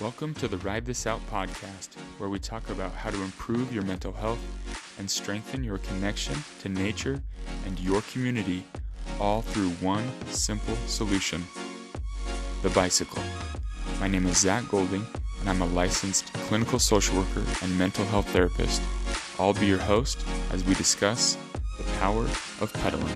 Welcome to the Ride This Out podcast, where we talk about how to improve your mental health and strengthen your connection to nature and your community, all through one simple solution: the bicycle. My name is Zach Golding, and I'm a licensed clinical social worker and mental health therapist. I'll be your host as we discuss the power of pedaling.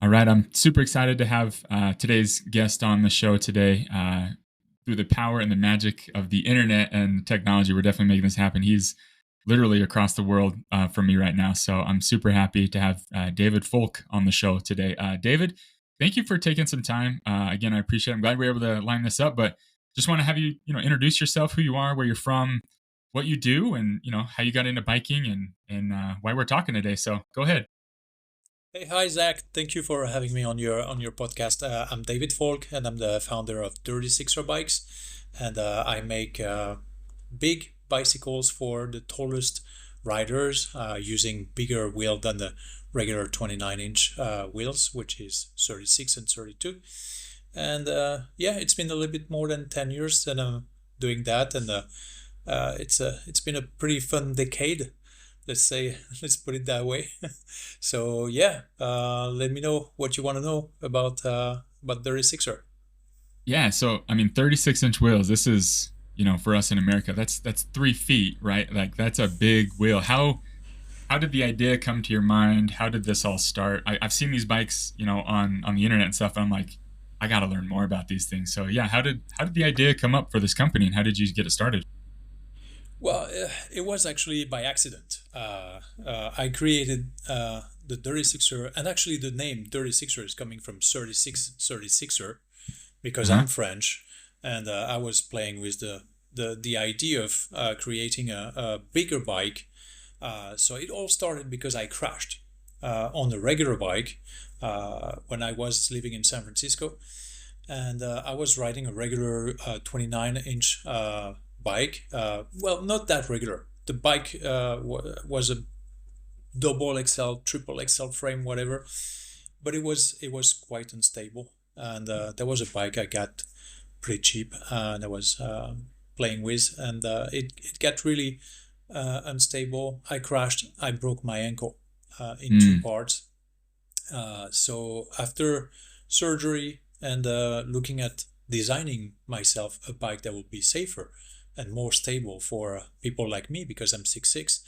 All right, I'm super excited to have today's guest on the show today. Through the power and the magic of the internet and technology, we're definitely making this happen. He's literally across the world from me right now, so I'm super happy to have David Folch on the show today. David, thank you for taking some time. Again, I appreciate it. I'm glad we were able to line this up, but just want to have you, introduce yourself, who you are, where you're from, what you do, and how you got into biking and why we're talking today. So go ahead. Hey, hi Zach. Thank you for having me on your podcast. I'm David Folch, and I'm the founder of DirtySixer Bikes, and I make big bicycles for the tallest riders using bigger wheel than the regular 29-inch wheels, which is 36 and 32. And it's been a little bit more than 10 years that I'm doing that, and it's been a pretty fun decade. Let's put it that way. So let me know what you want to know about DirtySixer. Yeah, so 36-inch wheels. This is, for us in America, that's 3 feet, right? Like that's a big wheel. How did the idea come to your mind? How did this all start? I've seen these bikes, on the internet and stuff. And I'm like, I got to learn more about these things. So yeah, how did the idea come up for this company, and how did you get it started? Well, it was actually by accident. I created the DirtySixer, and actually the name DirtySixer is coming from 36er because I'm French, and I was playing with the idea of creating a bigger bike. So it all started because I crashed on a regular bike when I was living in San Francisco, and I was riding a regular 29-inch bike. Well, not that regular. The bike was a double XL, triple XL frame, whatever, but it was quite unstable. And there was a bike I got pretty cheap, and I was playing with, and it got really unstable. I crashed. I broke my ankle in 2 parts. So after surgery and looking at designing myself a bike that would be safer and more stable for people like me, because I'm 6'6",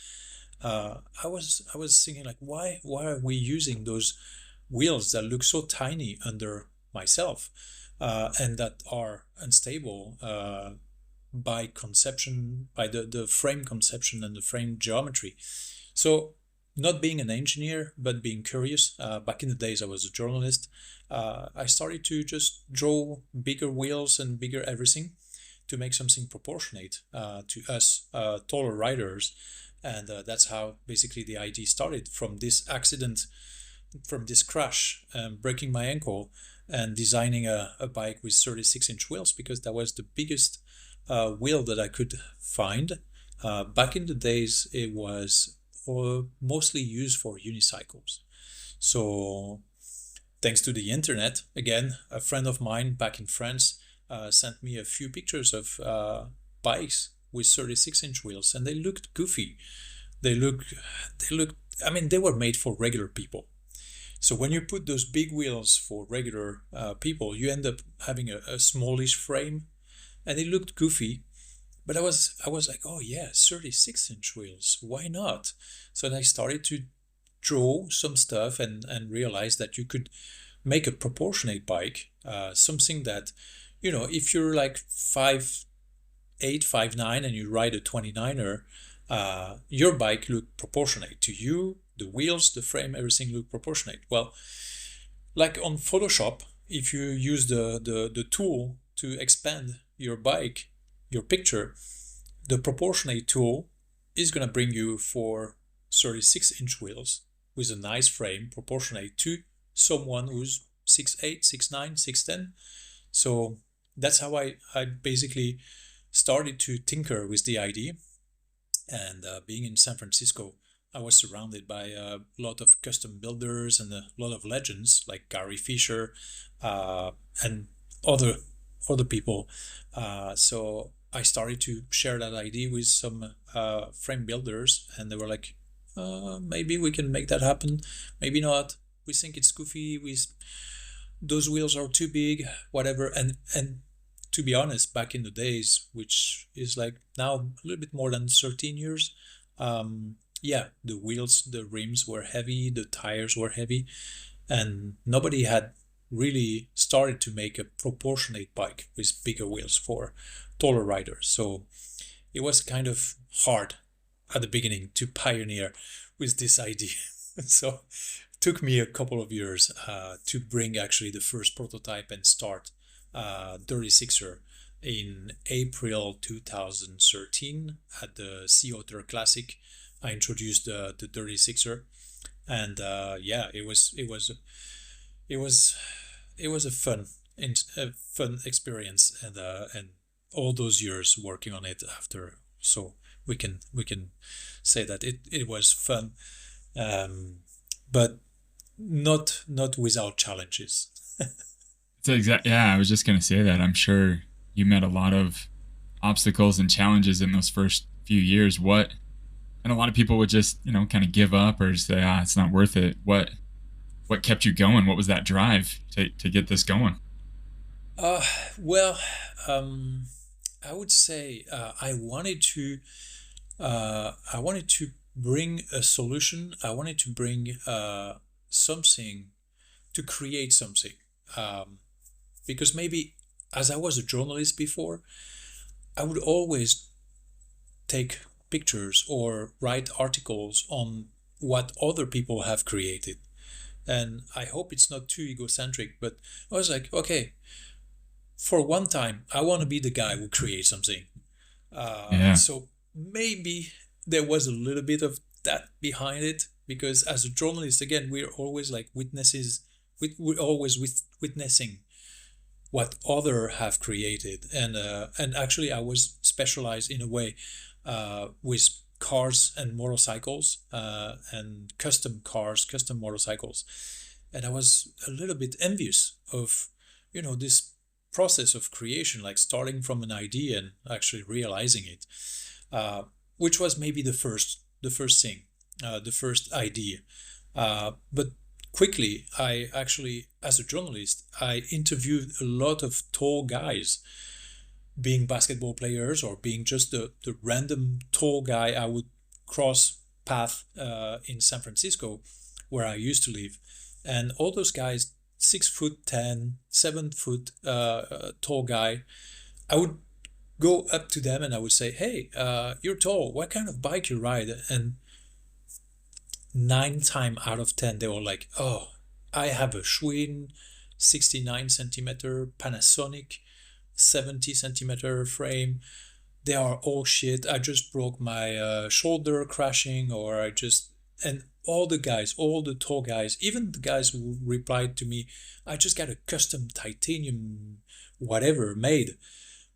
I was thinking, like, why are we using those wheels that look so tiny under myself and that are unstable by conception, by the frame conception and the frame geometry. So not being an engineer, but being curious, back in the days I was a journalist, I started to just draw bigger wheels and bigger everything to make something proportionate to us taller riders. And that's how basically the idea started, from this accident, from this crash, breaking my ankle, and designing a bike with 36-inch wheels, because that was the biggest wheel that I could find. Back in the days, it was mostly used for unicycles. So thanks to the internet, again, a friend of mine back in France sent me a few pictures of bikes with 36-inch wheels, and they looked goofy. They looked. They were made for regular people. So when you put those big wheels for regular people, you end up having a smallish frame, and it looked goofy. But I was like, oh yeah, 36-inch wheels. Why not? So then I started to draw some stuff and realized that you could make a proportionate bike, something that, if you're like 5'8", 5'9", and you ride a 29er, your bike look proportionate to you. The wheels, the frame, everything look proportionate. Well, like on Photoshop, if you use the tool to expand your bike, your picture, the proportionate tool is going to bring you for 36-inch wheels with a nice frame proportionate to someone who's 6'8", 6'9", 6'10". So that's how I basically started to tinker with the idea. And being in San Francisco, I was surrounded by a lot of custom builders and a lot of legends like Gary Fisher uh, and other other people. So I started to share that idea with some frame builders, and they were like, "Maybe we can make that happen. Maybe not. We think it's goofy. Those wheels are too big. Whatever." And to be honest, back in the days, which is like now a little bit more than 13 years, yeah, the wheels, the rims were heavy, the tires were heavy, and nobody had really started to make a proportionate bike with bigger wheels for taller riders. So it was kind of hard at the beginning to pioneer with this idea. So it took me a couple of years to bring actually the first prototype and start DirtySixer in April 2013 at the Sea Otter Classic. I introduced the DirtySixer, and yeah, it was it was a fun experience, and all those years working on it after. So we can say that it was fun, but not without challenges. So yeah, I was just gonna say that. I'm sure you met a lot of obstacles and challenges in those first few years. What and a lot of people would just, kind of give up or say, it's not worth it. What kept you going? What was that drive to get this going? Uh, well, um, I would say I wanted to bring a solution. I wanted to bring something to create something. Um, because maybe as I was a journalist before, I would always take pictures or write articles on what other people have created. And I hope it's not too egocentric, but I was like, okay, for one time, I want to be the guy who creates something. Yeah. So maybe there was a little bit of that behind it, because as a journalist, again, we're always like witnesses. We're always witnessing what other have created, and actually, I was specialized in a way with cars and motorcycles, and custom cars, custom motorcycles, and I was a little bit envious of this process of creation, like starting from an idea and actually realizing it, which was maybe the first thing, the first idea. But quickly, I actually, as a journalist, I interviewed a lot of tall guys, being basketball players or being just the random tall guy I would cross path in San Francisco, where I used to live. And all those guys, 6 foot 10, 7 foot tall guy, I would go up to them and I would say, "Hey, you're tall. What kind of bike you ride?" And 9 times out of 10, they were like, "Oh, I have a Schwinn 69 centimeter Panasonic 70 centimeter frame. They are all shit. I just broke my shoulder crashing, or I just..." And all the guys, all the tall guys, even the guys who replied to me, "I just got a custom titanium whatever made.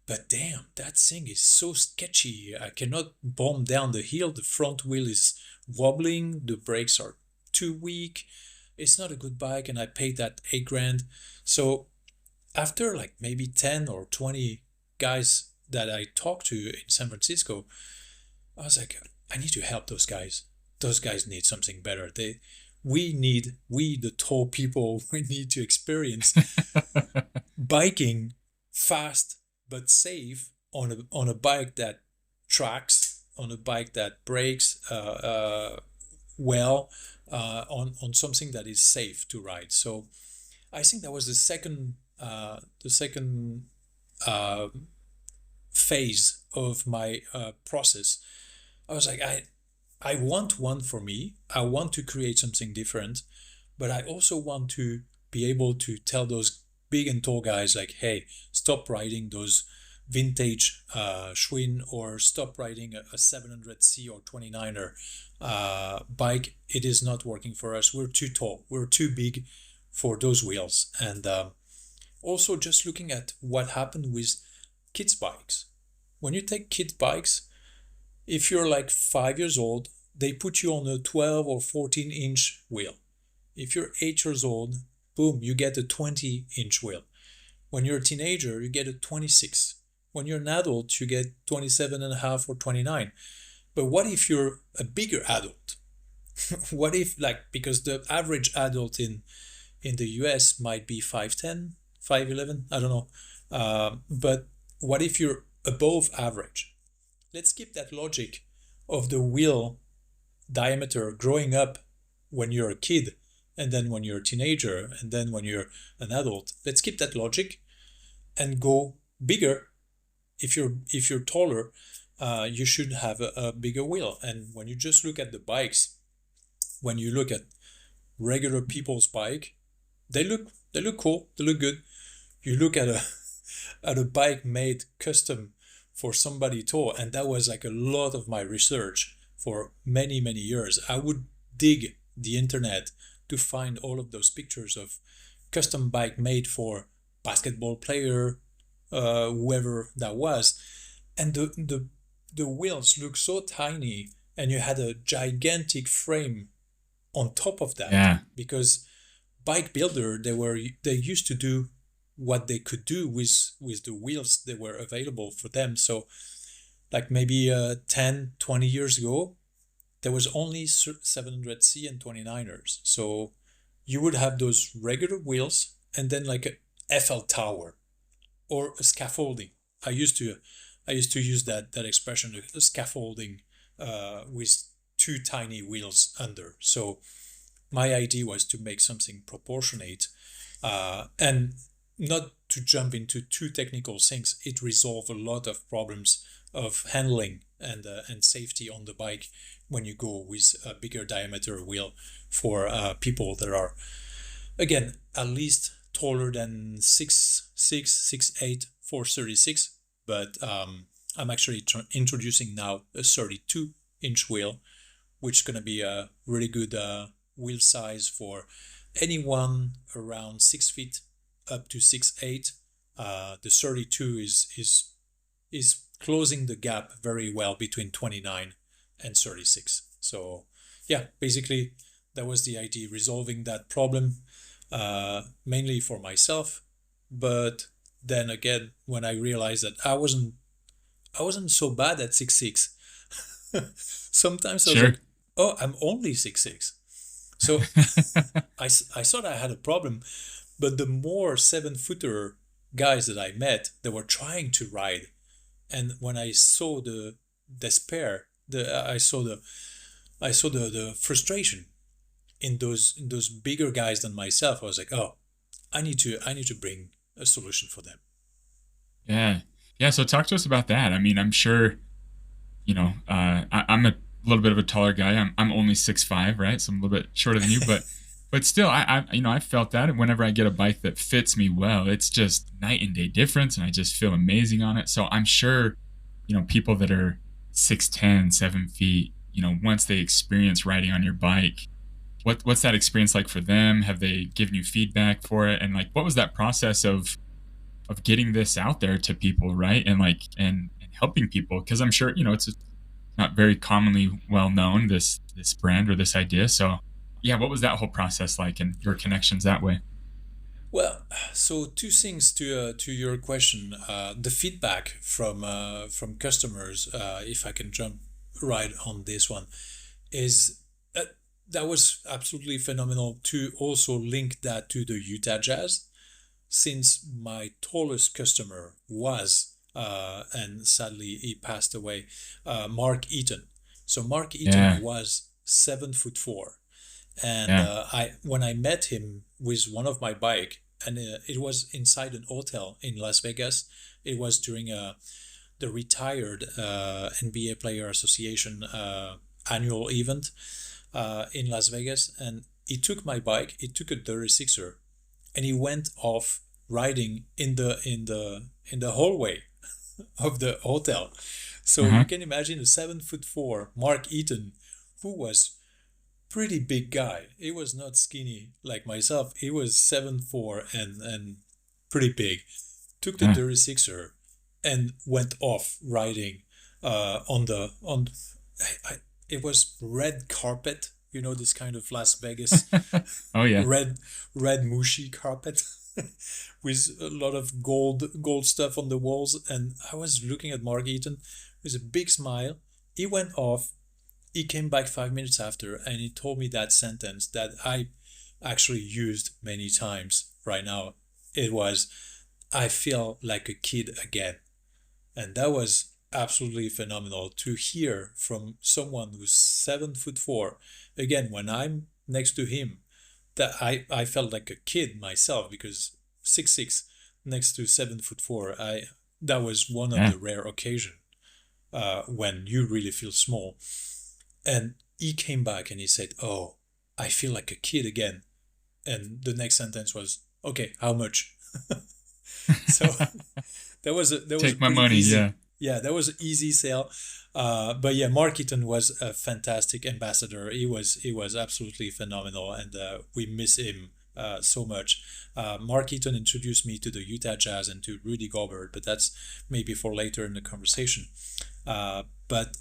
But damn, that thing is so sketchy. I cannot bomb down the hill. The front wheel is wobbling. The brakes are too weak. It's not a good bike, and I paid that 8 grand." So after like maybe 10 or 20 guys that I talked to in San Francisco, I was like, I need to help those guys. Those guys need something better. We the tall people, we need to experience biking fast but safe on a bike that tracks, on a bike that brakes well, on something that is safe to ride. So I think that was the second uh, phase of my process. I was like, I want one for me. I want to create something different, but I also want to be able to tell those big and tall guys like, "Hey, stop riding those vintage Schwinn, or stop riding a 700C or 29er bike. It is not working for us. We're too tall. We're too big for those wheels." And also just looking at what happened with kids' bikes. When you take kids' bikes, If you're like 5 years old, they put you on a 12 or 14-inch wheel. If you're 8 years old, boom, you get a 20-inch wheel. When you're a teenager, you get a 26. When you're an adult, you get 27 and a half or 29. But what if you're a bigger adult? What if, like, because the average adult in the US might be 5'10, 5'11, I don't know. But what if you're above average? Let's keep that logic of the wheel diameter growing up when you're a kid, and then when you're a teenager, and then when you're an adult. Let's keep that logic and go bigger. If you're taller, you should have a bigger wheel. And when you just look at the bikes, when you look at regular people's bike, they look cool, they look good. You look at a bike made custom for somebody tall, and that was like a lot of my research for many years. I would dig the internet to find all of those pictures of custom bike made for basketball player, whoever that was, and the wheels look so tiny, and you had a gigantic frame on top of that. Yeah. Because bike builder, they used to do what they could do with the wheels that were available for them. So like maybe 10 20 years ago, there was only 700C and 29ers. So you would have those regular wheels and then like a Eiffel Tower or a scaffolding. I used to use that expression, a scaffolding with two tiny wheels under. So my idea was to make something proportionate, and not to jump into too technical things. It resolved a lot of problems of handling and safety on the bike when you go with a bigger diameter wheel for people that are, again, at least taller than 6'6", 6'8", 436. But I'm actually introducing now a 32-inch wheel, which is going to be a really good wheel size for anyone around 6 feet up to 6'8". The 32 is closing the gap very well between 29 and 36. So yeah, basically that was the idea, resolving that problem, mainly for myself. But then again, when I realized that I wasn't so bad at 6'6". Sometimes I was Sure. like, oh, I'm only 6'6". So I thought I had a problem. But the more 7-footer guys that I met, they were trying to ride. And when I saw the despair, I saw the frustration in those bigger guys than myself, I was like, oh, I need to bring a solution for them. Yeah. Yeah. So talk to us about that. I mean, I'm sure, I'm a little bit of a taller guy. I'm only 6'5", right? So I'm a little bit shorter than you, but still, I felt that. And whenever I get a bike that fits me well, it's just night and day difference. And I just feel amazing on it. So I'm sure, people that are 6'10", 7 feet, once they experience riding on your bike, what's that experience like for them? Have they given you feedback for it? And like, what was that process of getting this out there to people, right? And like, and helping people? Because I'm sure, it's not very commonly well known, this brand or this idea. So yeah, what was that whole process like and your connections that way? Well, so two things to your question. The feedback from customers, if I can jump right on this one, is that was absolutely phenomenal. To also link that to the Utah Jazz, since my tallest customer was, and sadly he passed away, Mark Eaton. So Mark Eaton Yeah. was 7'4", and Yeah. when I met him with one of my bike, and it was inside an hotel in Las Vegas. It was during the retired NBA Player Association annual event in Las Vegas, and he took my bike. He took a DirtySixer, and he went off riding in the hallway of the hotel. So you Uh-huh. can imagine a 7'4" Mark Eaton, who was pretty big guy. He was not skinny like myself. He was 7'4" and pretty big. Took the Yeah. DirtySixer and went off riding on I, it was red carpet, you know, this kind of Las Vegas Oh yeah. red mushy carpet with a lot of gold stuff on the walls. And I was looking at Mark Eaton with a big smile. He went off. He came back 5 minutes after, and he told me that sentence that I actually used many times right now. It was, I feel like a kid again. And that was absolutely phenomenal to hear from someone who's 7'4". Again, when I'm next to him, that I felt like a kid myself, because 6'6" next to 7'4". That was one of Yeah. the rare occasions when you really feel small. And he came back and he said, "Oh, I feel like a kid again." And the next sentence was, "Okay, how much?" So that was a Take my pretty money. easy. Yeah. Yeah, that was an easy sale. But yeah, Mark Eaton was a fantastic ambassador. He was absolutely phenomenal, and we miss him so much. Mark Eaton introduced me to the Utah Jazz and to Rudy Gobert, but that's maybe for later in the conversation. But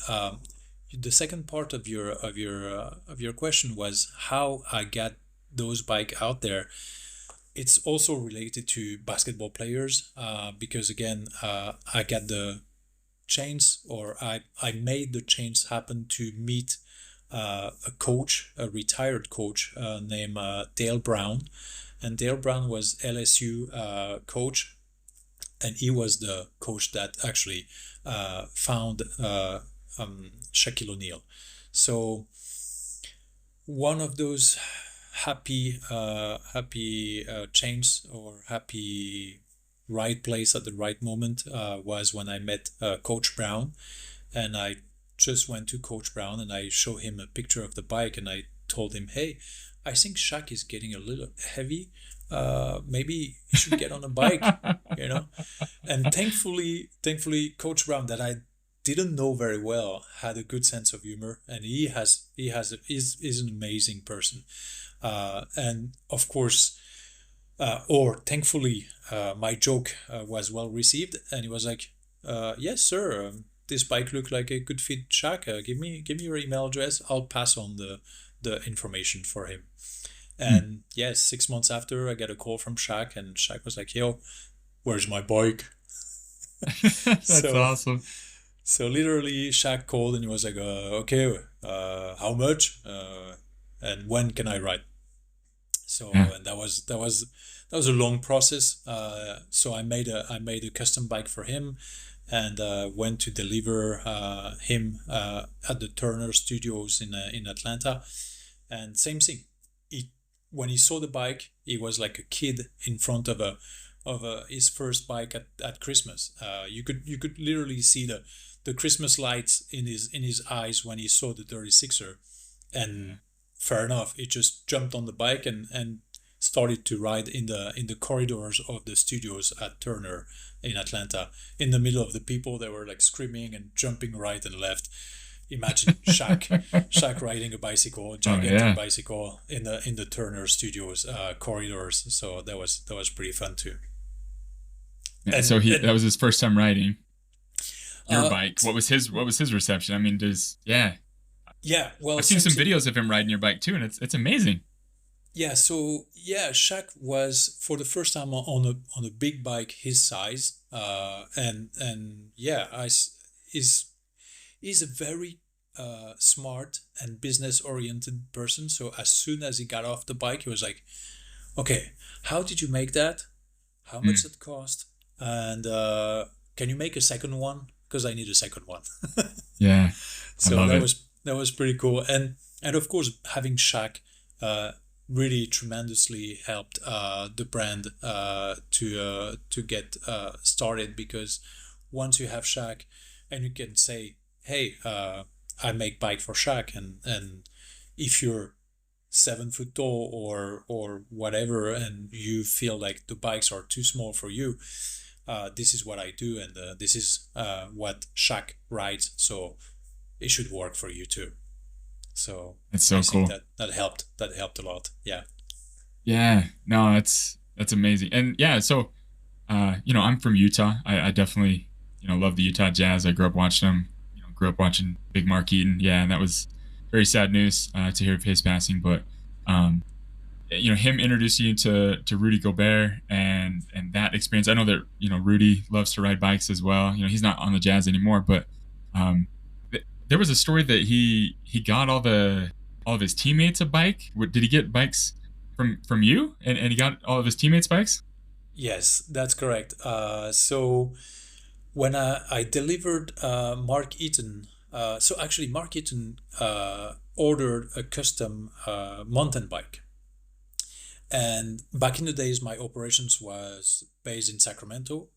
the second part of your question was how I got those bike out there. It's also related to basketball players, because again, I got the chance, or I made the chance happen to meet a coach, a retired coach named Dale Brown. And Dale Brown was LSU coach, and he was the coach that actually found Shaquille O'Neal. So one of those happy change, or happy right place at the right moment, was when I met Coach Brown. And I just went to Coach Brown and I showed him a picture of the bike, and I told him, "Hey, I think Shaq is getting a little heavy. Maybe you should get on a bike, you know." And thankfully, Coach Brown, that I didn't know very well, had a good sense of humor, and is an amazing person. And of course, or thankfully, my joke was well received, and he was like, "Yes, sir. This bike looked like a good fit, Shaq. Give me your email address. I'll pass on the information for him." Hmm. And yes, 6 months after, I got a call from Shaq, and Shaq was like, "Yo, where's my bike?" That's So awesome. so literally, Shaq called and he was like, "Okay, how much? And when can I ride?" So, Yeah. and that was a long process. So I made a custom bike for him, and went to deliver him at the Turner Studios in Atlanta. And same thing. He When he saw the bike, he was like a kid in front of his first bike at Christmas. You could literally see the Christmas lights in his eyes when he saw the Dirty Sixer. And fair enough, he just jumped on the bike and started to ride in the corridors of the studios at Turner in Atlanta, in the middle of the people that were like screaming and jumping right and left. Imagine Shaq riding a bicycle, a Oh gigantic yeah. bicycle in the Turner Studios corridors. So that was pretty fun too. Yeah. So And he and that was his first time riding your uh, bike. What was his reception? I mean, does yeah. yeah, well, I've seen same some thing. videos of him riding your bike too, and it's amazing. Yeah, so yeah, Shaq was for the first time on a big bike his size, and yeah, he's a very smart and business oriented person. So as soon as he got off the bike, he was like, "Okay, how did you make that? How much Mm. it cost? And can you make a second one? Because I need a second one." Yeah. I So love that it. was pretty cool. And of course, having Shaq uh, really tremendously helped the brand to get started, because once you have Shaq and you can say, "Hey, I make bike for Shaq," and if you're 7 foot tall or whatever, and you feel like the bikes are too small for you, this is what I do, and this is what Shaq rides, so it should work for you too. So It's I so think cool. that helped a lot. Yeah. Yeah. No, that's amazing. And yeah, so I'm from Utah. I definitely love the Utah Jazz. I grew up watching them. grew up watching Big Mark Eaton. Yeah, and that was very sad news to hear of his passing. But um, him introducing you to Rudy Gobert and that experience. I know that Rudy loves to ride bikes as well. He's not on the Jazz anymore, but there was a story that he got all of his teammates a bike. Did he get bikes from you, and he got all of his teammates bikes? Yes, that's correct. So when I delivered Mark Eaton, so actually Mark Eaton ordered a custom mountain bike. And back in the days, my operations was based in Sacramento,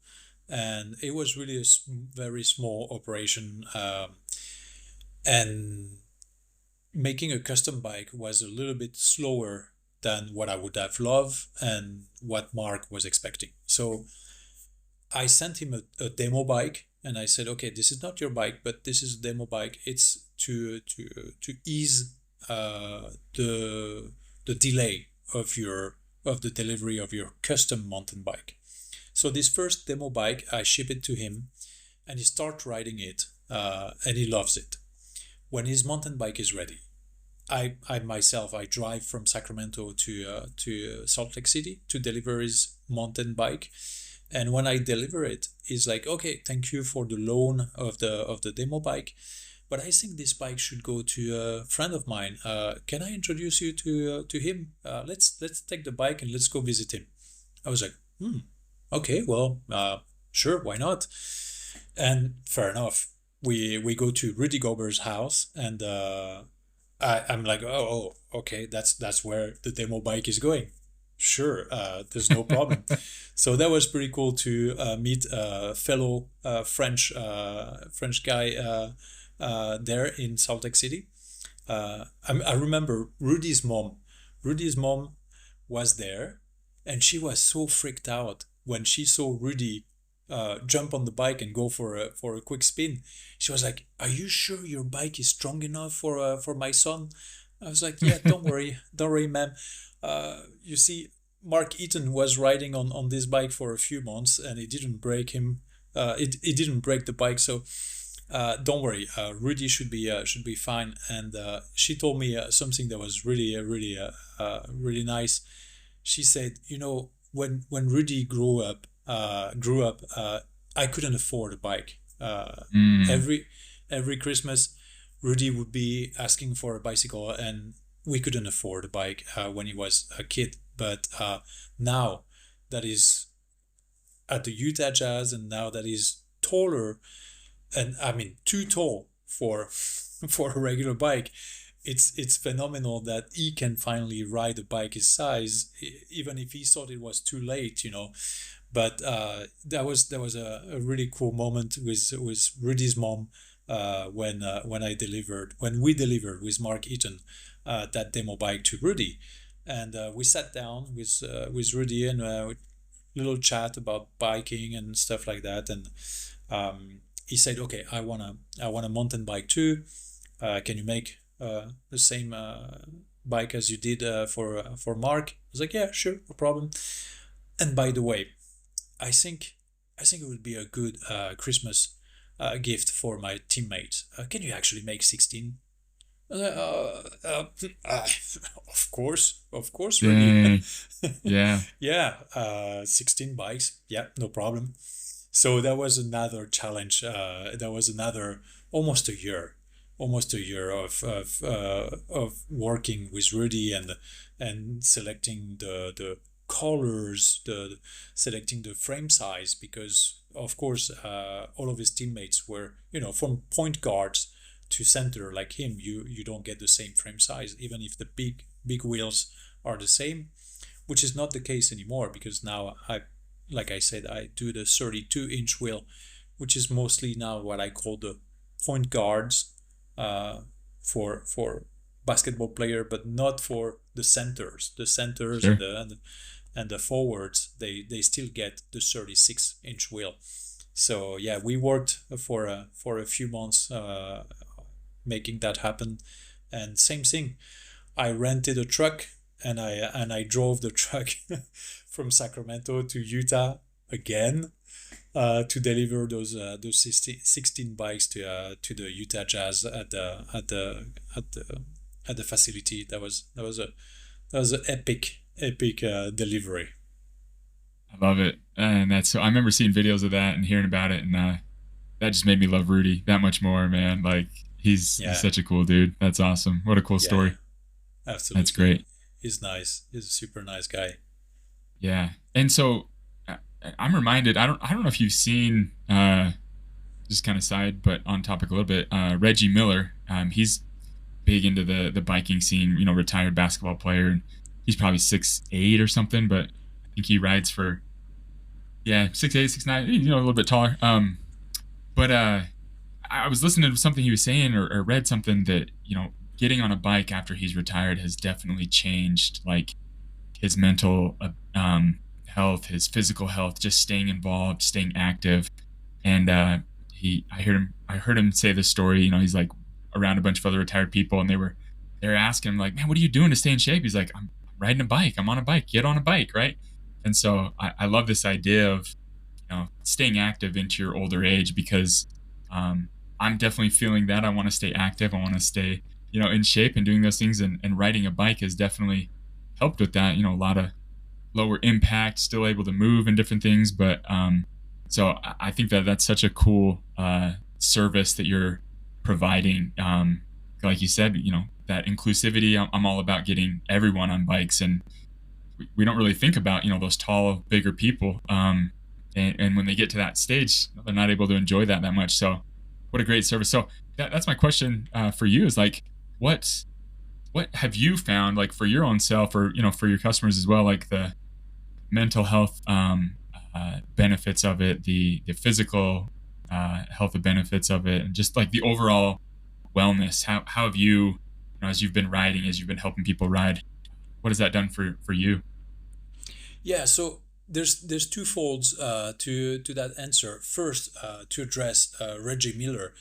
and it was really a very small operation. And making a custom bike was a little bit slower than what I would have loved and what Mark was expecting. So I sent him a demo bike, and I said, okay, this is not your bike, but this is a demo bike. It's to ease the delay of the delivery of your custom mountain bike. So this first demo bike, I ship it to him, and he starts riding it, and he loves it. When his mountain bike is ready, I myself I drive from Sacramento to Salt Lake City to deliver his mountain bike. And when I deliver it, he's like, okay, thank you for the loan of the demo bike, but I think this bike should go to a friend of mine. Can I introduce you to him? Let's take the bike and let's go visit him. I was like, okay, well, sure, why not? And fair enough. We go to Rudy Gobert's house, and I'm like, okay, that's where the demo bike is going. Sure, there's no problem. So that was pretty cool to meet a fellow French guy there in Salt Lake City. I remember Rudy's mom. Rudy's mom was there, and she was so freaked out when she saw Rudy jump on the bike and go for a quick spin. She was like, "Are you sure your bike is strong enough for my son?" I was like, "Yeah, don't worry, ma'am. You see, Mark Eaton was riding on this bike for a few months, and it didn't break him. It didn't break the bike, so don't worry. Rudy should be fine." And she told me something that was really nice. She said, when Rudy grew up, I couldn't afford a bike. Every Christmas, Rudy would be asking for a bicycle, and we couldn't afford a bike when he was a kid. But now that he's at the Utah Jazz, and now that he's taller, and I mean too tall for for a regular bike, it's phenomenal that he can finally ride a bike his size, even if he thought it was too late. But that was a really cool moment with Rudy's mom when we delivered with Mark Eaton that demo bike to Rudy, and we sat down with Rudy and little chat about biking and stuff like that, and he said, "Okay, I want a mountain bike too. Can you make the same bike as you did for Mark?" I was like, "Yeah, sure, no problem." And by the way, I think it would be a good Christmas gift for my teammates. Can you actually make 16? Of course, really. Yeah. Yeah, 16 bikes. Yeah, no problem. So that was another challenge. That was another almost a year of working with Rudy and selecting the colors, selecting the frame size, because of course all of his teammates were, from point guards to center like him, you don't get the same frame size, even if the big wheels are the same, which is not the case anymore, because now like I said, I do the 32-inch wheel, which is mostly now what I call the point guards for basketball player, but not for the centers. The centers Sure. and the forwards, they still get the 36-inch wheel. So yeah, we worked for a few months making that happen. And same thing, I rented a truck, and I drove the truck from Sacramento to Utah again. to deliver those 16 bikes to the Utah Jazz at the facility. That was an epic delivery. I love it, and that's so. I remember seeing videos of that and hearing about it, and that just made me love Rudy that much more, man. Like he's Yeah, such a cool dude. That's awesome. What a cool yeah, story. That's absolutely. great. He's nice. He's a super nice guy. Yeah, and so uh, I'm reminded. I don't know if you've seen just kind of side, but on topic a little bit. Reggie Miller. He's big into the biking scene. Retired basketball player, and he's probably 6'8" or something. But I think he rides for, yeah, 6'8", 6'9", a little bit taller. But I was listening to something he was saying, or read something that getting on a bike after he's retired has definitely changed, like his mental health, his physical health, just staying involved, staying active. And I heard him say this story. He's like around a bunch of other retired people, and they were asking him like, "Man, what are you doing to stay in shape?" He's like, "I'm riding a bike. I'm on a bike. Get on a bike, right?" And so I love this idea of staying active into your older age, because um, I'm definitely feeling that I want to stay active. I want to stay in shape and doing those things, and riding a bike has definitely helped with that. A lot of lower impact, still able to move and different things. But so I think that that's such a cool service that you're providing. Like you said, that inclusivity. I'm all about getting everyone on bikes, and we don't really think about those tall, bigger people. And when they get to that stage, they're not able to enjoy that much. So, what a great service. So that's my question for you is like, what have you found, like, for your own self, or for your customers as well, like the mental health benefits of it, the physical health benefits of it, and just like the overall wellness. How have you, as you've been riding, as you've been helping people ride, what has that done for you? Yeah, so there's two folds to that answer. First, to address Reggie Miller.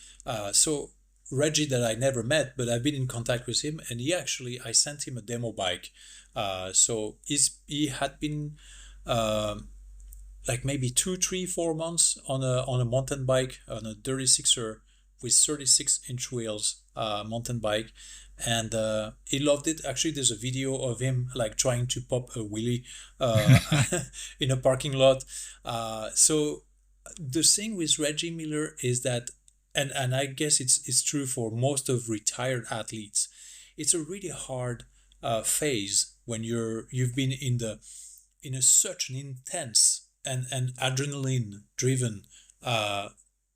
So Reggie, that I never met, but I've been in contact with him, and I sent him a demo bike. So he had been like maybe 2, 3, 4 months on a mountain bike, on a DirtySixer with 36-inch wheels mountain bike, and he loved it. Actually, there's a video of him like trying to pop a wheelie uh, in a parking lot. So the thing with Reggie Miller is that, and I guess it's true for most of retired athletes, it's a really hard phase when you've been in such an intense and adrenaline driven uh,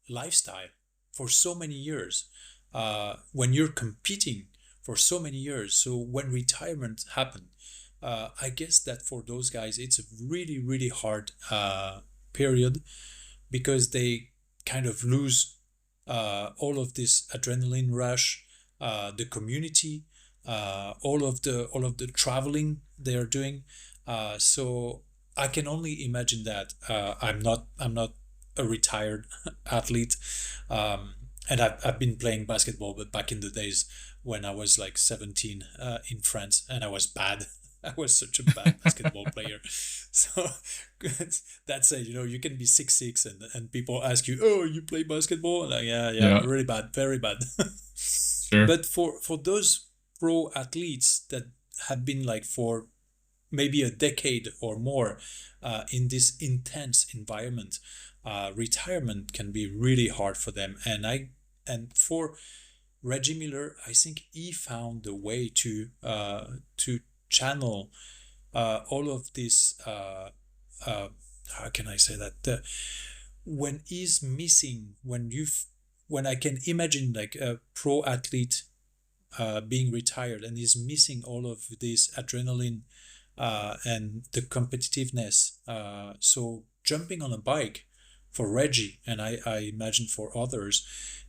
lifestyle for so many years, when you're competing for so many years. So when retirement happened, I guess that for those guys it's a really really hard period, because they kind of lose all of this adrenaline rush, the community, all of the traveling they are doing. So I can only imagine that. I'm not a retired athlete, and I've been playing basketball, but back in the days when I was like 17 in France, and I was bad. I was such a bad basketball player. So that's it. You can be 6'6", and people ask you, "Oh, you play basketball?" And yeah, yeah, Yeah, really bad, very bad. sure. But for those pro athletes that have been like for maybe a decade or more in this intense environment, retirement can be really hard for them. And for Reggie Miller, I think he found the way to channel all of this. How can I say that? When he's missing, when I can imagine like a pro athlete being retired and he's missing all of this adrenaline and the competitiveness. So jumping on a bike for Reggie, and I imagine for others,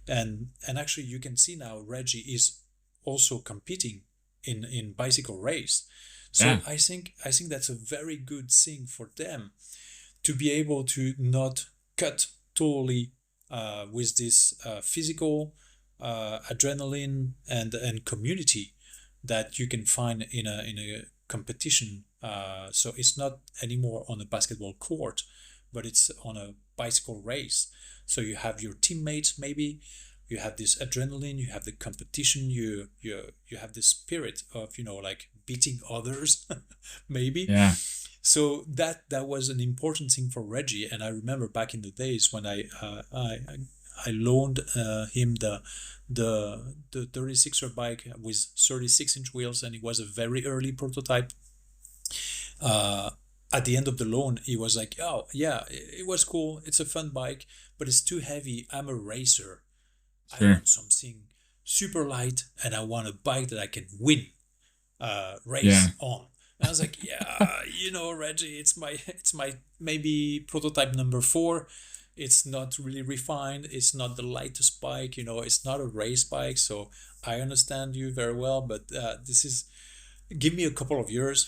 and actually you can see now Reggie is also competing in bicycle race. So Yeah, I think that's a very good thing for them to be able to not cut totally with this physical adrenaline and community that you can find in a competition. So it's not anymore on a basketball court, but it's on a bicycle race. So you have your teammates, maybe you have this adrenaline, you have the competition, you have the spirit of like beating others, maybe. Yeah. So that was an important thing for Reggie. And I remember back in the days when I loaned him the 36er bike with 36-inch wheels, and it was a very early prototype. At the end of the loan, he was like, "Oh yeah, it was cool. It's a fun bike, but it's too heavy. I'm a racer. I Sure. want something super light, and I want a bike that I can win, Yeah. race on." And I was like, "Yeah, Reggie, it's my maybe prototype number 4. It's not really refined. It's not the lightest bike. It's not a race bike. So I understand you very well, but this is give me a couple of years."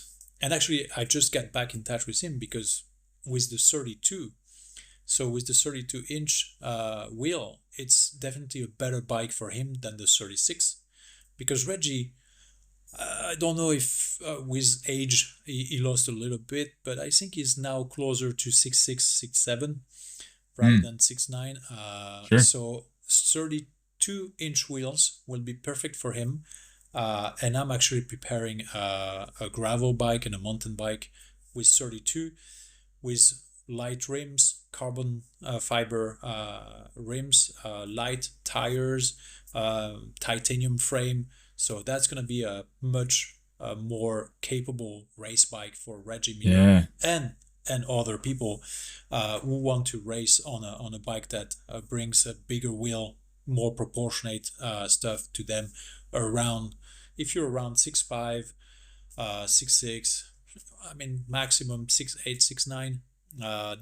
And actually, I just got back in touch with him because with the 32, so with the 32-inch wheel, it's definitely a better bike for him than the 36. Because Reggie, I don't know if with age he lost a little bit, but I think he's now closer to 6'6", 6'7", rather Mm, than 6'9". sure. So 32-inch wheels will be perfect for him. And I'm actually preparing a gravel bike and a mountain bike with 32, with light rims, carbon fiber rims, light tires, titanium frame. So that's going to be a much more capable race bike for Reggie Miller Yeah. and other people who want to race on a bike that brings a bigger wheel, more proportionate stuff to them. Around, if you're around 6'5", 6'6", I mean maximum 6'8", 6'9",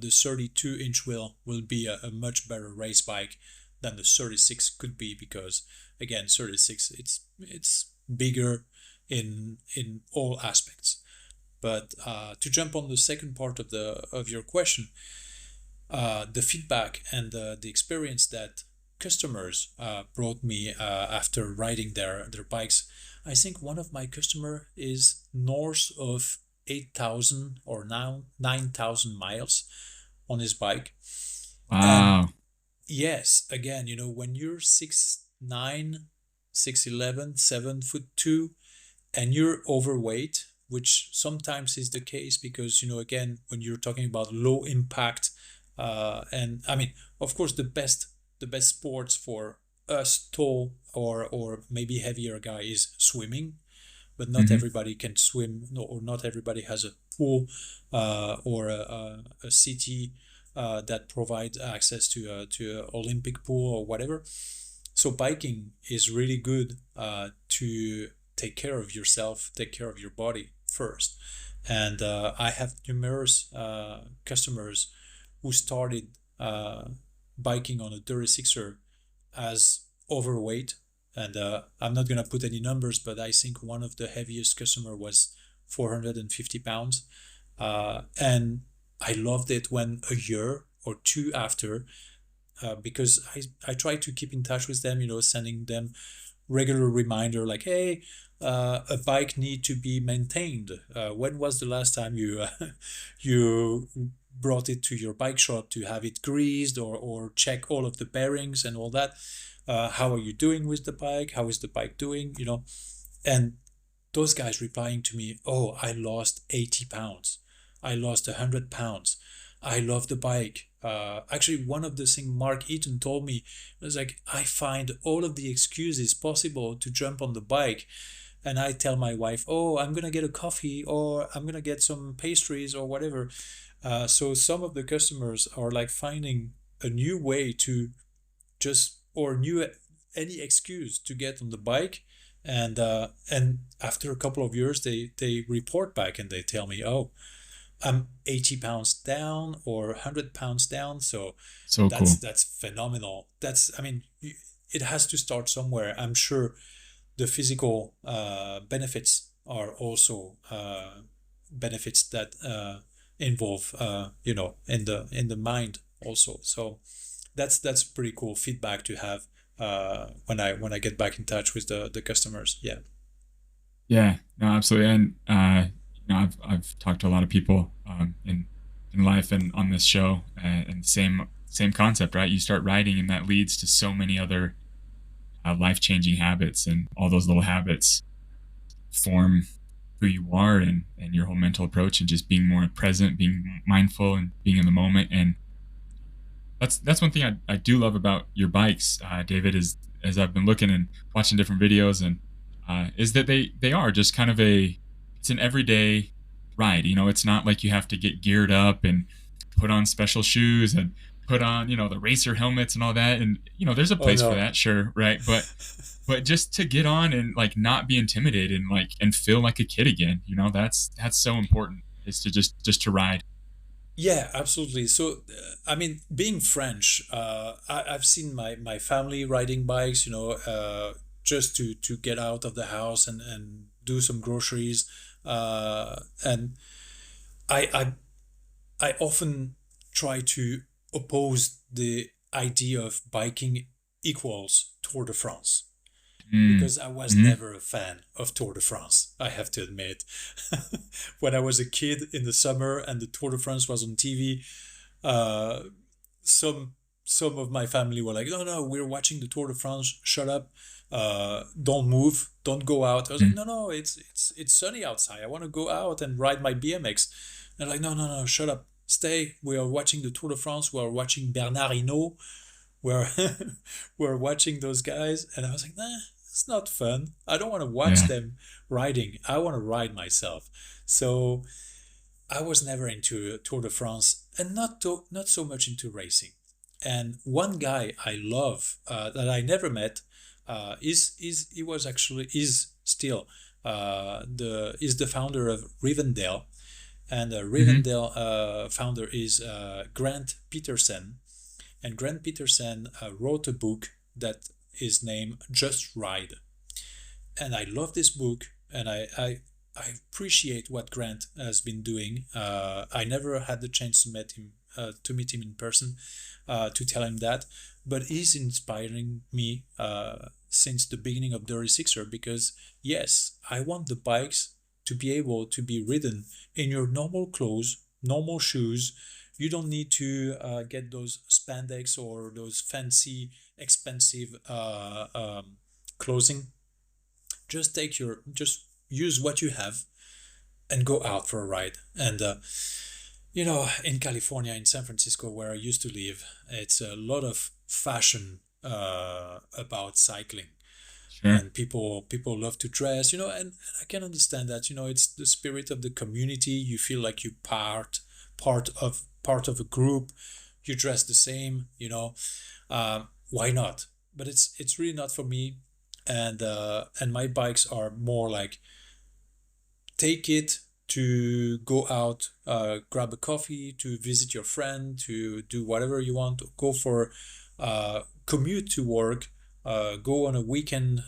the 32-inch wheel will be a much better race bike than the 36 could be, because again 36 it's bigger in all aspects. But to jump on the second part of your question, the feedback and the experience that customers brought me after riding their bikes. I think one of my customer is north of 8,000 or now 9,000 miles on his bike. And Wow. yes, again, when you're 6'9", 6'11", 7'2", and you're overweight, which sometimes is the case because, again, when you're talking about low impact, and I mean, of course, the best sports for us tall or maybe heavier guy is swimming, but not Hmm. everybody can swim, or not everybody has a pool or a city that provides access to an Olympic pool or whatever. So biking is really good to take care of yourself, take care of your body first. And I have numerous customers who started biking on a DirtySixer as overweight. And I'm not going to put any numbers, but I think one of the heaviest customer was 450 pounds. And I loved it when a year or two after, because I try to keep in touch with them, sending them regular reminder like, hey, a bike need to be maintained. When was the last time you you brought it to your bike shop to have it greased or check all of the bearings and all that? How are you doing with the bike? How is the bike doing? And those guys replying to me, oh, I lost 80 pounds. I lost 100 pounds. I love the bike. Actually, one of the things Mark Eaton told me was like, I find all of the excuses possible to jump on the bike. And I tell my wife, oh, I'm going to get a coffee or I'm going to get some pastries or whatever. So some of the customers are like finding a new way to just, or new any excuse to get on the bike. And after a couple of years, they report back and they tell me, oh, I'm 80 pounds down or 100 pounds down. So So that's cool. that's phenomenal. I mean, it has to start somewhere. I'm sure the physical benefits are also benefits that involve, in the mind also. So that's pretty cool feedback to have when I get back in touch with the customers. Yeah. Yeah, no, absolutely. And I've talked to a lot of people in life and on this show, and same same concept, right? You start riding, and that leads to so many other life-changing habits, and all those little habits form who you are, and your whole mental approach, and just being more present, being mindful, and being in the moment. And that's one thing I do love about your bikes, David, is as I've been looking and watching different videos, and is that they are just kind of it's an everyday ride. It's not like you have to get geared up and put on special shoes and put on the racer helmets and all that. And there's a Oh place for no. that, sure, right? But just to get on and like not be intimidated and and feel like a kid again. That's so important, is to just to ride. Yeah, absolutely. So, I mean, being French, I've seen my family riding bikes, just to get out of the house and do some groceries. And I, I I often try to oppose the idea of biking equals Tour de France, Mm. because I was Hmm. never a fan of Tour de France, I have to admit. When I was a kid in the summer and the Tour de France was on TV, uh, some some of my family were like, "No, no, we're watching the Tour de France. Shut up! Don't move. Don't go out." I was like, Hmm. "No, no, it's sunny outside. I want to go out and ride my BMX." And they're like, "No, no, no, shut up. Stay. We are watching the Tour de France. We are watching Bernard Hinault. We're we're watching those guys." And I was like, "Nah, it's not fun. I don't want to watch Yeah. them riding. I want to ride myself." So I was never into Tour de France, and not so much into racing. And one guy I love, that I never met, is he was actually is still the founder of Rivendell. And Hmm. Rivendell founder is Grant Peterson. And Grant Peterson wrote a book that is named Just Ride. And I love this book, and I appreciate what Grant has been doing. I never had the chance to meet him in person, to tell him that, but he's inspiring me since the beginning of DirtySixer, because yes, I want the bikes to be able to be ridden in your normal clothes, normal shoes. You don't need to get those spandex or those fancy, expensive clothing. Just use what you have and go out for a ride. And in California, in San Francisco, where I used to live, it's a lot of fashion about cycling. Sure. And people love to dress, and I can understand that. It's the spirit of the community. You feel like you part of a group. You dress the same. Why not? But it's really not for me. And my bikes are more like, take it to go out, grab a coffee, to visit your friend, to do whatever you want, go for commute to work, go on a weekend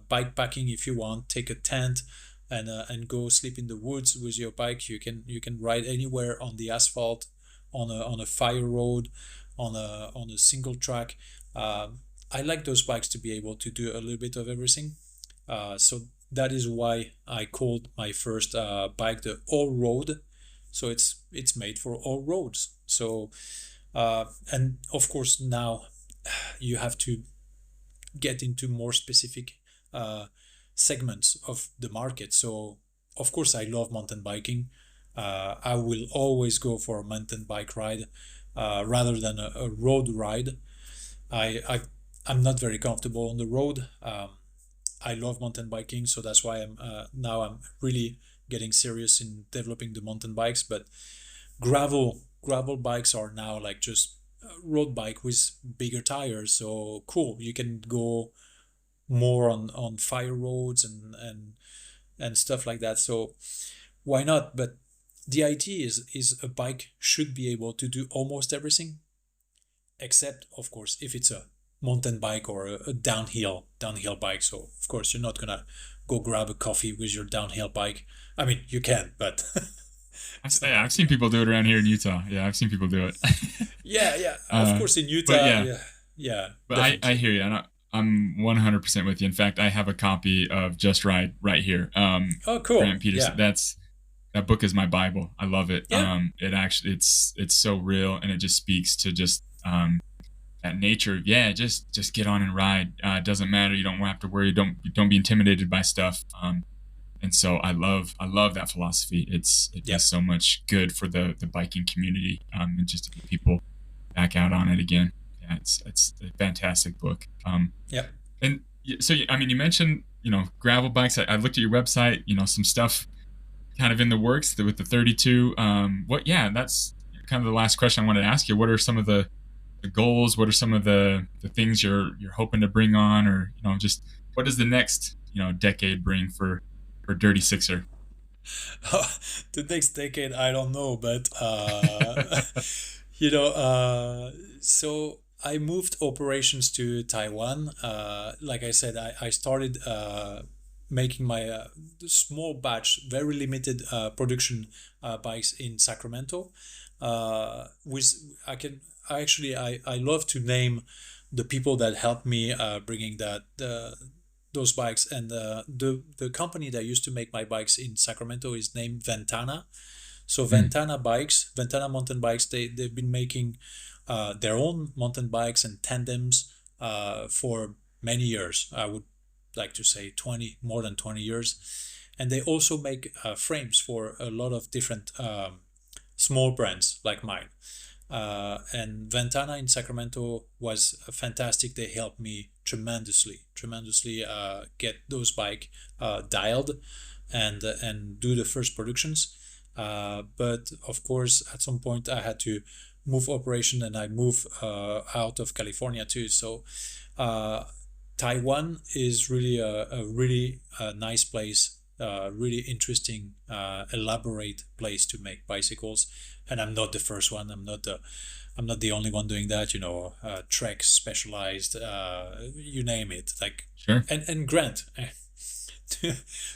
bike packing if you want, take a tent and go sleep in the woods with your bike. You can ride anywhere on the asphalt, on a fire road, on a single track. I like those bikes to be able to do a little bit of everything. So that is why I called my first bike the All Road. So it's made for all roads. So and of course now you have to get into more specific uh, segments of the market. So of course I love mountain biking. I will always go for a mountain bike ride rather than a road ride. I'm not very comfortable on the road. I love mountain biking, so that's why I'm really getting serious in developing the mountain bikes. But gravel bikes are now like just a road bike with bigger tires. So cool, you can go more on fire roads and stuff like that. So why not? But the idea is a bike should be able to do almost everything, except of course if it's a mountain bike or a downhill bike. So of course you're not gonna go grab a coffee with your downhill bike. I mean, you can, but it's not Yeah, gonna I've be seen that. people do it around here in Utah. Yeah, I've seen people do it. Yeah, yeah, of uh, course in but Utah. yeah, Yeah, yeah, but I definitely. hear you, and I'm 100% with you. In fact, I have a copy of Just Ride right here. Oh, cool. Grant Peterson. Yeah, That book is my Bible. I love it. yeah, It actually it's so real, and it just speaks to just that nature of, yeah, just get on and ride. It doesn't matter. You don't have to worry. Don't be intimidated by stuff. And so I love that philosophy. It Yep. does so much good for the biking community, and just to get people back out on it again. Yeah, it's a fantastic book. Yep. And so I mean, you mentioned, gravel bikes. I looked at your website. Some stuff kind of in the works with the 32. That's kind of the last question I wanted to ask you. What are some of the goals? What are some of the things you're hoping to bring on, or just what does the next decade bring for Dirty Sixer? The next decade, I don't know, but you know, so I moved operations to Taiwan. Like I said, I started making my small batch, very limited production bikes in Sacramento. With I love to name the people that helped me bringing those bikes, and the company that used to make my bikes in Sacramento is named Ventana. So Mm. Ventana mountain bikes, they've been making their own mountain bikes and tandems for many years. I would like to say 20, more than 20 years. And they also make frames for a lot of different small brands like mine. And Ventana in Sacramento was fantastic. They helped me tremendously get those bike dialed and do the first productions. But of course, at some point, I had to move operation, and I moved out of California too. So Taiwan is really a really nice place, really interesting, elaborate place to make bicycles. And I'm not the first one. I'm not the only one doing that. Trek Specialized, you name it. Like, Sure. and Grant. To,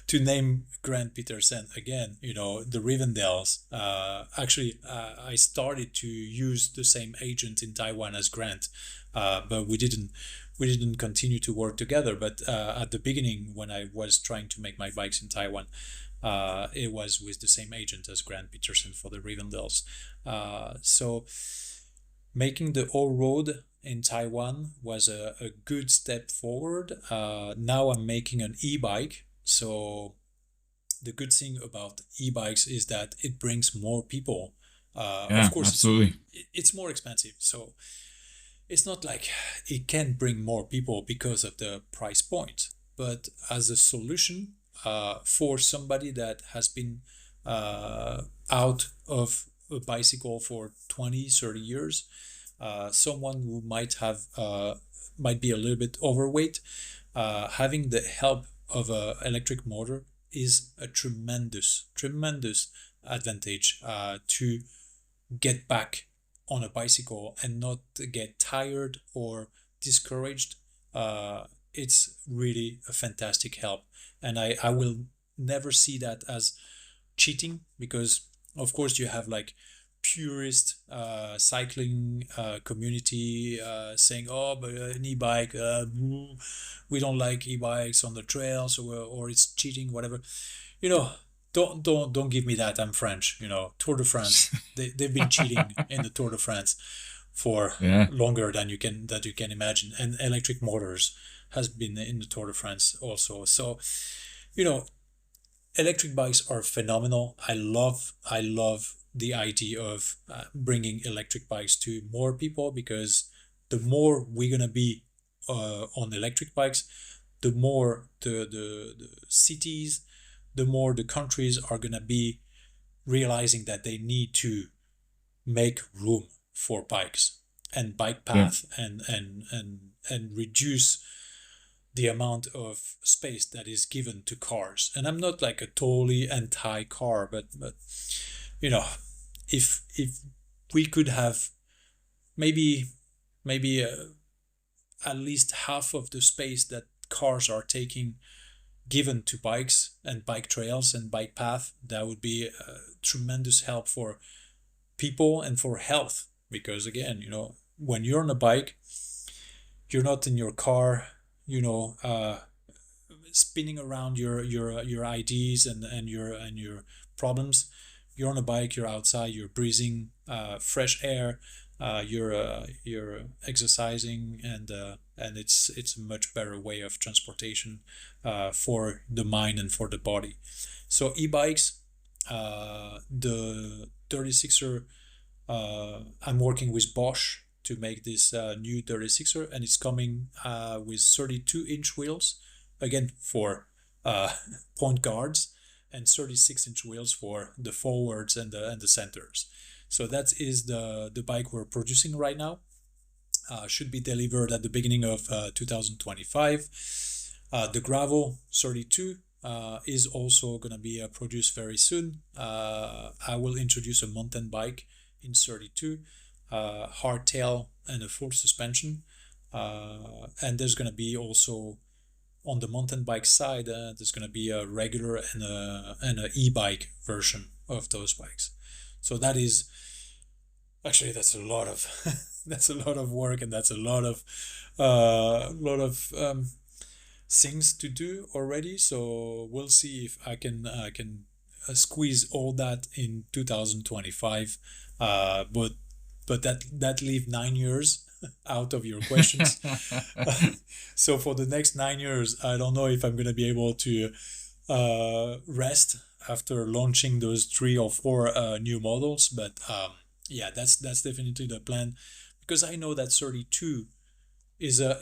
to name Grant Peterson again, the Rivendales. I started to use the same agent in Taiwan as Grant, but we didn't continue to work together. But at the beginning, when I was trying to make my bikes in Taiwan, it was with the same agent as Grant Peterson for the Rivendales. So making the all road in Taiwan was a good step forward. Now I'm making an e-bike. So the good thing about e-bikes is that it brings more people. Of Yeah, course, absolutely. it's more expensive. So it's not like it can bring more people because of the price point. But as a solution for somebody that has been out of a bicycle for 20, 30 years, someone who might be a little bit overweight, having the help of an electric motor is a tremendous advantage to get back on a bicycle and not get tired or discouraged. It's really a fantastic help, and I will never see that as cheating, because of course you have like purist cycling community saying, oh, but an e-bike, we don't like e-bikes on the trails, or it's cheating, whatever. you know don't give me that. I'm French. Tour de France, they've been cheating in the Tour de France for Yeah. longer than you can imagine, and electric motors has been in the Tour de France also. So you know electric bikes are phenomenal. I love the idea of bringing electric bikes to more people, because the more we're gonna be on electric bikes, the more the cities, the more the countries are gonna be realizing that they need to make room for bikes and bike Yeah. path, and reduce the amount of space that is given to cars. And I'm not like a totally anti-car, but you know, if we could have maybe maybe at least half of the space that cars are taking given to bikes and bike trails and bike path, that would be a tremendous help for people and for health. Because again, when you're on a bike, you're not in your car, you know, uh, spinning around your ideas and your problems. You're on a bike, you're outside, you're breathing fresh air, you're exercising, and it's a much better way of transportation for the mind and for the body. So e-bikes, the 36er, I'm working with Bosch to make this new 36er, and it's coming with 32-inch wheels, again for uh, point guards, and 36-inch wheels for the forwards and the centers. So that is the bike we're producing right now. Should be delivered at the beginning of 2025. The Gravel 32 is also going to be produced very soon. I will introduce a mountain bike in 32, hardtail and a full suspension. And there's going to be also on the mountain bike side, there's going to be a regular and a e-bike version of those bikes. So that is actually that's a lot of that's a lot of work, and that's a lot of things to do already. So we'll see if I can squeeze all that in 2025. But that leave 9 years out of your questions. So for the next 9 years, I don't know if I'm going to be able to rest after launching those 3 or 4 new models. But yeah, that's definitely the plan, because I know that 32 is a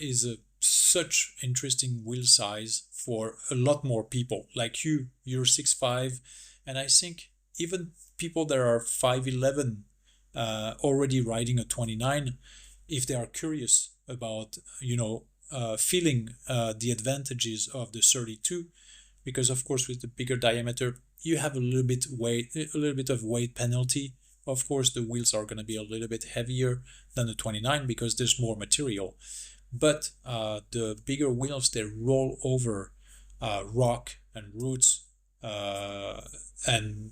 such interesting wheel size for a lot more people. Like you're 6'5", and I think even people that are 5'11", already riding a 29, if they are curious about feeling the advantages of the 32, because of course with the bigger diameter you have a little bit of weight penalty. Of course the wheels are going to be a little bit heavier than the 29 because there's more material, but the bigger wheels, they roll over rock and roots, and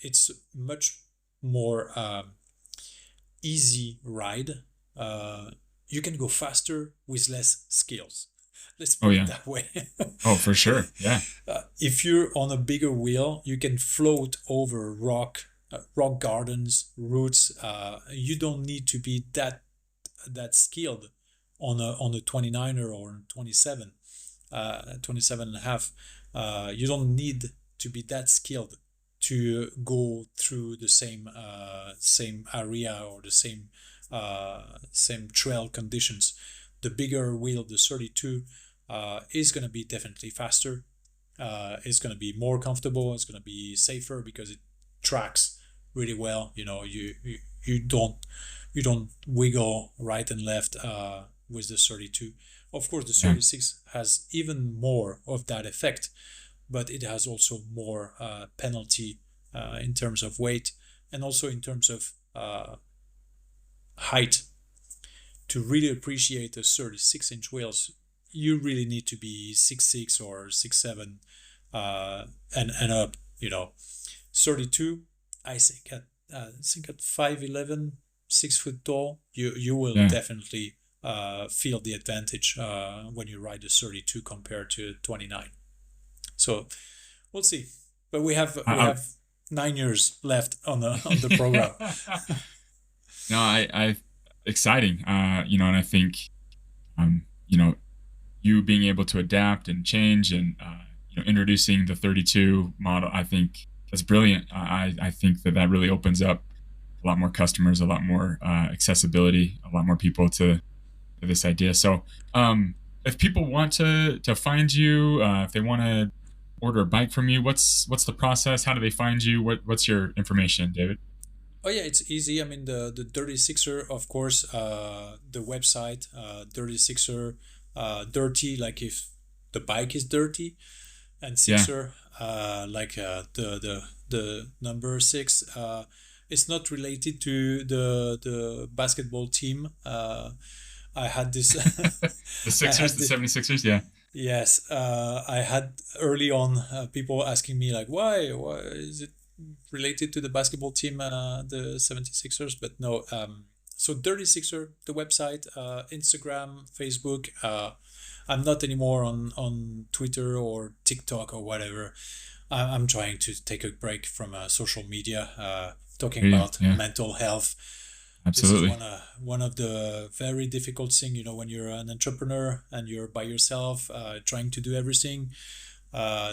it's much more easy ride. You can go faster with less skills. Let's put it that way. Oh, for sure. Yeah. If you're on a bigger wheel, you can float over rock gardens, roots. You don't need to be that skilled on a 29er or 27, 27 and a half. You don't need to be that skilled to go through the same area or the same trail conditions. The bigger wheel, the 32, is going to be definitely faster. It's going to be more comfortable. It's going to be safer because it tracks really well. You don't wiggle right and left with the 32. Of course, the 36 has even more of that effect, but it has also more penalty in terms of weight and also in terms of height. To really appreciate the 36-inch wheels, you really need to be 6'6" or 6'7" and up. 32, I think at 5'11", 6 foot tall, you will definitely feel the advantage when you ride the 32 compared to 29. So we'll see, but we have 9 years left on the program. No, I exciting. And I think, you being able to adapt and change and introducing the 32 model, I think that's brilliant. I think that really opens up a lot more customers, a lot more accessibility, a lot more people to this idea. So, if people want to find you, if they want to order a bike from you, what's the process? How do they find you? What's your information, David? Oh yeah, it's easy. I mean, the DirtySixer, of course, the website, DirtySixer, dirty, like if the bike is dirty, and Sixer, like the number 6. It's not related to the basketball team. I had this the Sixers, the 76ers, yeah. Yes, I had early on people asking me like, why is it related to the basketball team, the 76ers? But no. So DirtySixer, the website, Instagram, Facebook. I'm not anymore on Twitter or TikTok or whatever. I'm trying to take a break from social media, talking about mental health. This is Absolutely. one of the very difficult thing, when you're an entrepreneur and you're by yourself, trying to do everything.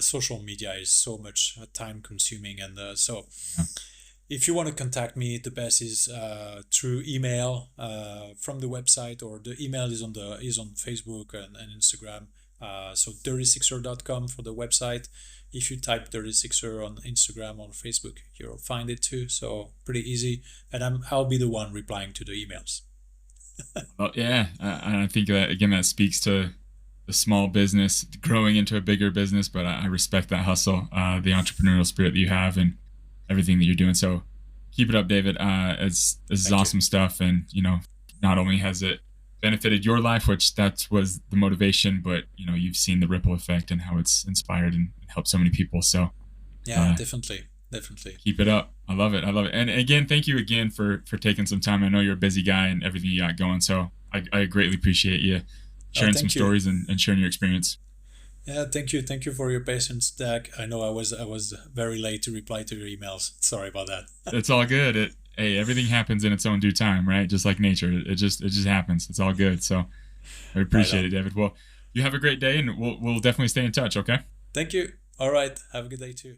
Social media is so much time consuming, and so Yeah. if you want to contact me, the best is through email from the website, or the email is on Facebook and Instagram. So dirtysixer.com for the website. If you type DirtySixer on Instagram or Facebook, you'll find it too. So pretty easy, and I'll be the one replying to the emails. Well, yeah. And I think that, again, that speaks to the small business growing into a bigger business, but I respect that hustle, the entrepreneurial spirit that you have, and everything that you're doing. So keep it up, David. This is Thank you. awesome stuff. And, not only has it benefited your life, which that was the motivation, but, you've seen the ripple effect and how it's inspired and helped so many people. So, Yeah, uh, definitely, definitely. keep it up. I love it. I love it. And again, thank you again for taking some time. I know you're a busy guy and everything you got going. So I greatly appreciate you Oh, sharing some thank you. stories and sharing your experience. Yeah, thank you for your patience, Dak. I know I was very late to reply to your emails. Sorry about that. It's all good. Hey, everything happens in its own due time, right? Just like nature. It just happens. It's all good. So I Right appreciate on. it, David. Well, you have a great day, and we'll definitely stay in touch. Okay. Thank you. All right. Have a good day too.